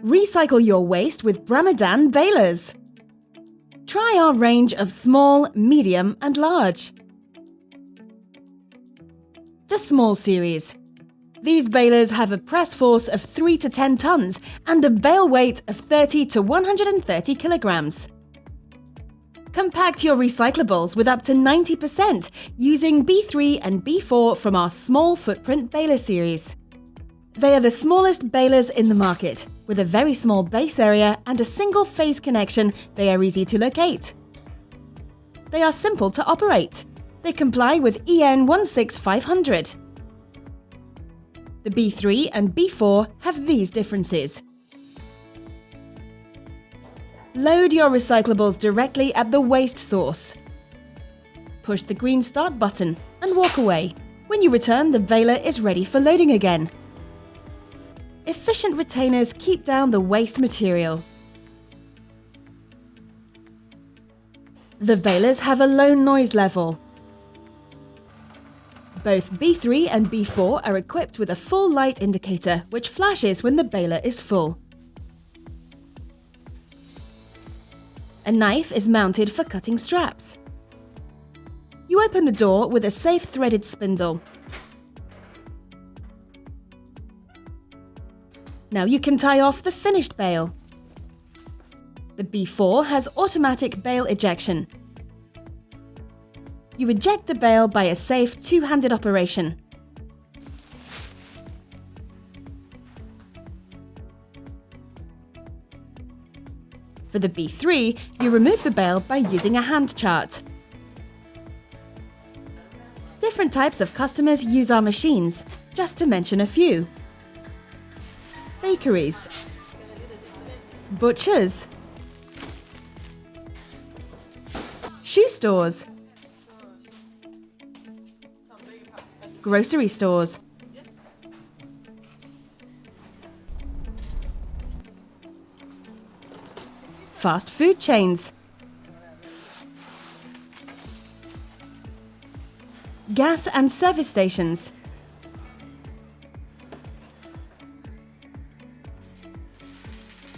Recycle your waste with Bramadan balers. Try our range of small, medium and large. The Small Series. These balers have a press force of 3 to 10 tons and a bale weight of 30 to 130 kilograms. Compact your recyclables with up to 90% using B3 and B4 from our Small Footprint Baler series. They are the smallest balers in the market. With a very small base area and a single phase connection, they are easy to locate. They are simple to operate. They comply with EN 16500. The B3 and B4 have these differences. Load your recyclables directly at the waste source. Push the green start button and walk away. When you return, the baler is ready for loading again. Efficient retainers keep down the waste material. The balers have a low noise level. Both B3 and B4 are equipped with a full light indicator which flashes when the baler is full. A knife is mounted for cutting straps. You open the door with a safe threaded spindle. Now you can tie off the finished bale. The B4 has automatic bale ejection. You eject the bale by a safe two-handed operation. For the B3, you remove the bale by using a hand chart. Different types of customers use our machines, just to mention a few. Bakeries, butchers, shoe stores, grocery stores, fast food chains, gas and service stations,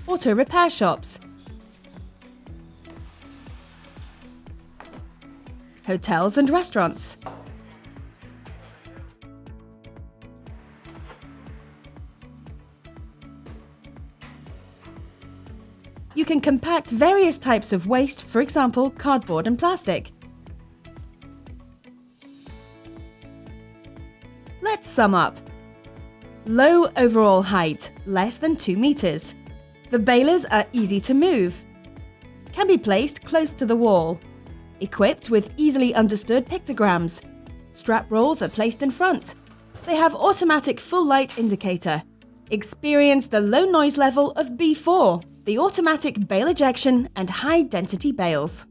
auto repair shops, hotels and restaurants, you can compact various types of waste, for example, cardboard and plastic. Let's sum up. Low overall height, less than 2 meters. The balers are easy to move. Can be placed close to the wall. Equipped with easily understood pictograms. Strap rolls are placed in front. They have automatic full light indicator. Experience the low noise level of B4, the automatic bale ejection and high density bales.